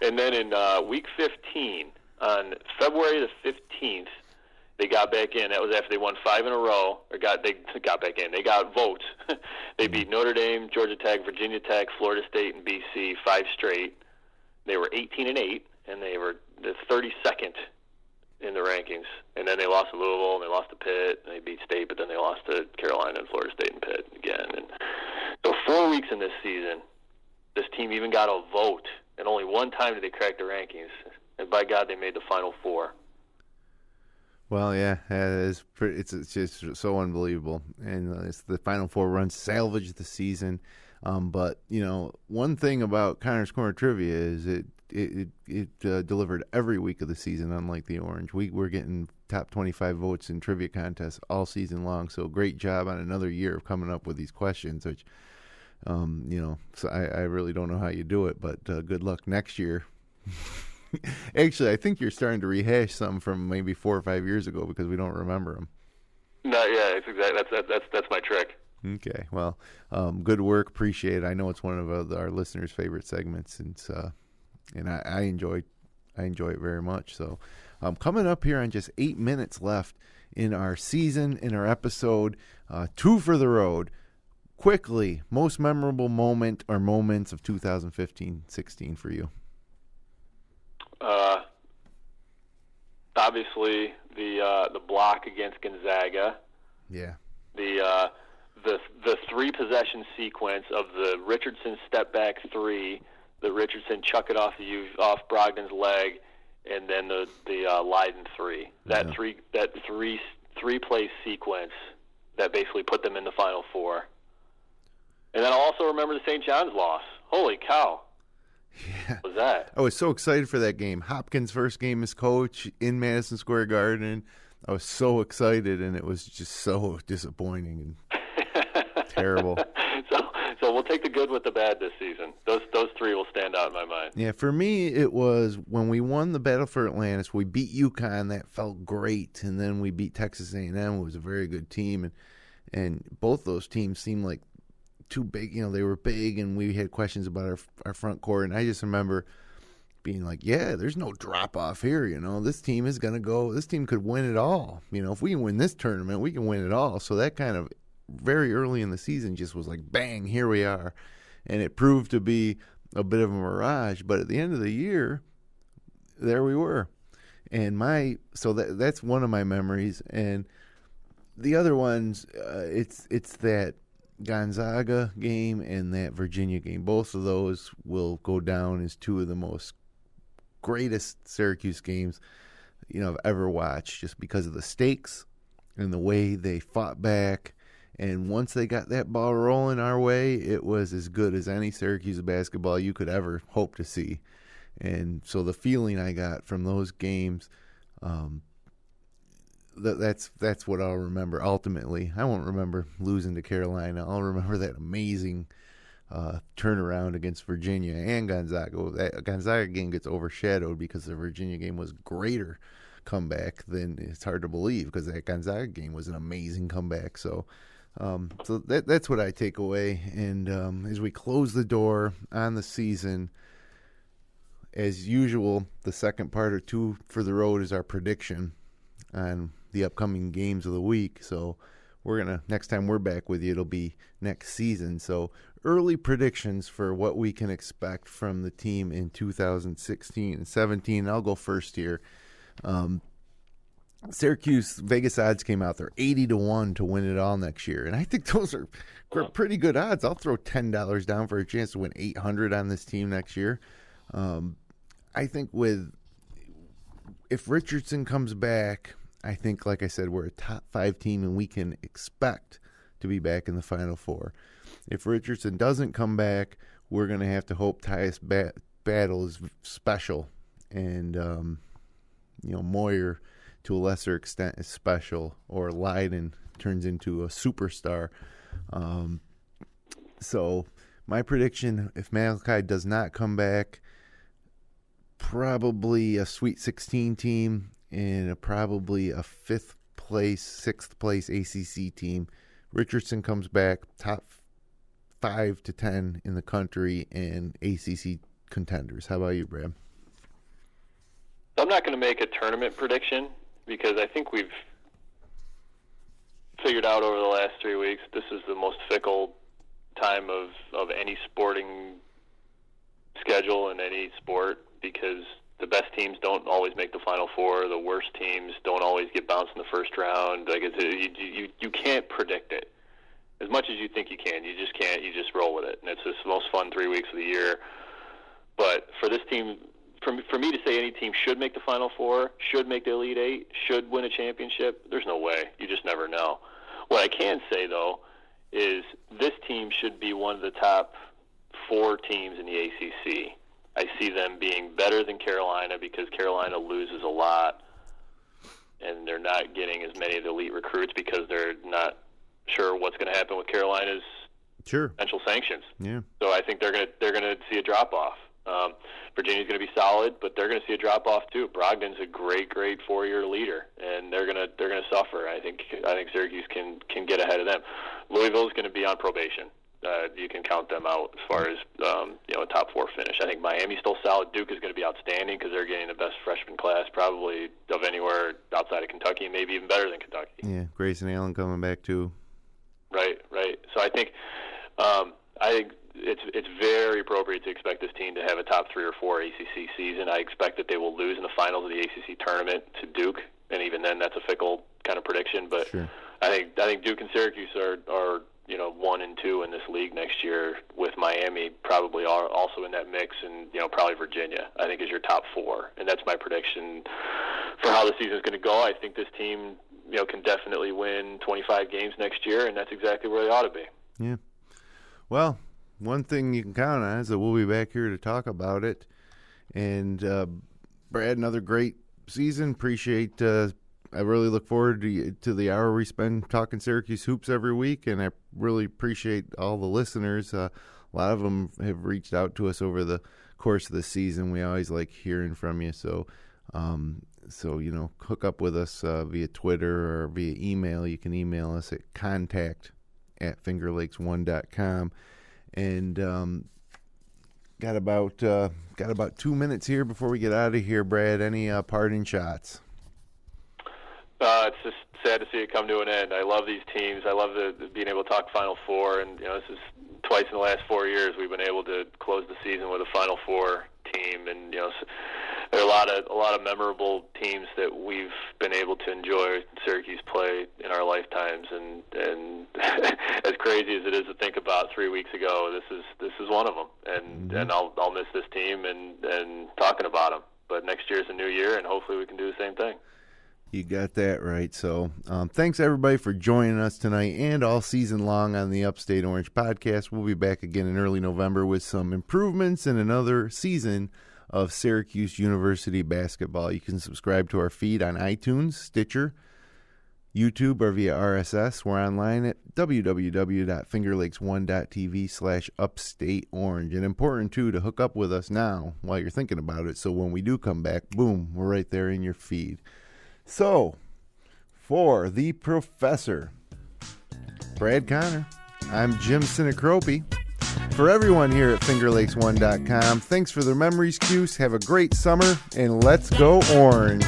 And then in week 15, on February the 15th, they got back in. That was after they won 5 in a row. They got back in. They got votes. They beat Notre Dame, Georgia Tech, Virginia Tech, Florida State, and BC 5 straight. They were 18-8, and they were the 32nd in the rankings. And then they lost to Louisville, and they lost to Pitt, and they beat State, but then they lost to Carolina and Florida State and Pitt again. And so 4 weeks in this season, this team even got a vote, and only one time did they crack the rankings. And by God, they made the Final Four. Well, yeah, it's just so unbelievable. And it's the Final Four run salvaged the season. But, one thing about Connor's Corner Trivia is it delivered every week of the season, unlike the Orange. We're getting top 25 votes in trivia contests all season long. So great job on another year of coming up with these questions, which, so I really don't know how you do it, but good luck next year. Actually, I think you're starting to rehash some from maybe 4 or 5 years ago because we don't remember them. No, yeah, it's exactly that's my trick. Okay, well, good work, appreciate it. I know it's one of our listeners' favorite segments, and I enjoy it very much. So, coming up here on just 8 minutes left in our season, in our episode, 2 for the road. Quickly, most memorable moment or moments of 2015-16 for you. Obviously the block against Gonzaga. Yeah. The 3-possession sequence of the Richardson step back 3, the Richardson chuck it off Brogdon's leg, and then the Leiden 3. That three play sequence that basically put them in the Final Four. And then I'll also remember the St. John's loss. Holy cow. Yeah. What was that? I was so excited for that game. Hopkins' first game as coach in Madison Square Garden. I was so excited, and it was just so disappointing and terrible. So we'll take the good with the bad this season. Those 3 will stand out in my mind. Yeah, for me, it was when we won the Battle for Atlantis. We beat UConn. That felt great, and then we beat Texas A&M. It was a very good team, and both those teams seemed like too big. They were big, and we had questions about our front court. And I just remember being like, yeah, there's no drop off here. This team is going to go. This team could win it all. If we can win this tournament, we can win it all. So that kind of very early in the season just was like, bang, here we are. And it proved to be a bit of a mirage. But at the end of the year, there we were. And that's one of my memories. And the other ones, it's that Gonzaga game and that Virginia game. Both of those will go down as 2 of the most greatest Syracuse games I've ever watched, just because of the stakes and the way they fought back. And once they got that ball rolling our way, it was as good as any Syracuse basketball you could ever hope to see. And so the feeling I got from those games, that's what I'll remember ultimately. I won't remember losing to Carolina. I'll remember that amazing turnaround against Virginia and Gonzaga. That Gonzaga game gets overshadowed because the Virginia game was greater comeback than it's hard to believe, because that Gonzaga game was an amazing comeback. So that's what I take away. And as we close the door on the season, as usual, the second part of 2 for the road is our prediction on the upcoming games of the week. So next time we're back with you, it'll be next season. So early predictions for what we can expect from the team in 2016 and 17. I'll go first here. Syracuse Vegas odds came out. They're 80-1 to win it all next year. And I think those are pretty good odds. I'll throw $10 down for a chance to win $800 on this team next year. I think if Richardson comes back, I think, like I said, we're a top 5 team and we can expect to be back in the Final Four. If Richardson doesn't come back, we're going to have to hope Tyus Battle is special, and Moyer to a lesser extent is special, or Leiden turns into a superstar. So my prediction, if Malachi does not come back, probably a Sweet 16 team and probably a 5th place, 6th place ACC team. Richardson comes back, top 5 to 10 in the country and ACC contenders. How about you, Brad? I'm not going to make a tournament prediction because I think we've figured out over the last 3 weeks this is the most fickle time of any sporting schedule in any sport, because the best teams don't always make the Final Four. The worst teams don't always get bounced in the first round. Like you can't predict it as much as you think you can. You just can't. You just roll with it, and it's just the most fun 3 weeks of the year. But for this team, for me to say any team should make the Final Four, should make the Elite Eight, should win a championship, there's no way. You just never know. What I can say, though, is this team should be one of the top 4 teams in the ACC. I see them being better than Carolina because Carolina loses a lot, and they're not getting as many of the elite recruits because they're not sure what's going to happen with Carolina's potential sanctions. Yeah. So I think they're going to see a drop off. Virginia's going to be solid, but they're going to see a drop off too. Brogdon's a great 4-year leader, and they're going to suffer. I think Syracuse can get ahead of them. Louisville's going to be on probation. You can count them out as far as a top 4 finish. I think Miami's still solid. Duke is going to be outstanding because they're getting the best freshman class probably of anywhere outside of Kentucky, maybe even better than Kentucky. Yeah, Grayson Allen coming back too. Right. So I think it's very appropriate to expect this team to have a top 3 or 4 ACC season. I expect that they will lose in the finals of the ACC tournament to Duke, and even then, that's a fickle kind of prediction. But sure. I think Duke and Syracuse are 1 and 2 in this league next year, with Miami probably also in that mix, and probably Virginia I think is your top 4, and that's my prediction for how the season is going to go. I think this team can definitely win 25 games next year, and that's exactly where they ought to be. Yeah. Well, one thing you can count on is that we'll be back here to talk about it. And Brad, another great season. Appreciate. I really look forward to the hour we spend talking Syracuse hoops every week, and I really appreciate all the listeners. A lot of them have reached out to us over the course of the season. We always like hearing from you. So hook up with us via Twitter or via email. You can email us at contact@fingerlakes1.com. And got about 2 minutes here before we get out of here, Brad. Any parting shots? It's just sad to see it come to an end. I love these teams. I love being able to talk Final Four, and this is twice in the last 4 years we've been able to close the season with a Final Four team, and there are a lot of memorable teams that we've been able to enjoy Syracuse play in our lifetimes, and as crazy as it is to think about 3 weeks ago, this is one of them, and I'll miss this team and talking about them. But next year's a new year, and hopefully we can do the same thing. You got that right. So thanks, everybody, for joining us tonight and all season long on the Upstate Orange Podcast. We'll be back again in early November with some improvements and another season of Syracuse University basketball. You can subscribe to our feed on iTunes, Stitcher, YouTube, or via RSS. We're online at www.fingerlakes1.tv/upstateorange. And important, too, to hook up with us now while you're thinking about it. So when we do come back, boom, we're right there in your feed. So, for the professor, Brad Connor, I'm Jim Sinacropi. For everyone here at fingerlakes1.com, thanks for the memories, Cuse. Have a great summer, and let's go Orange.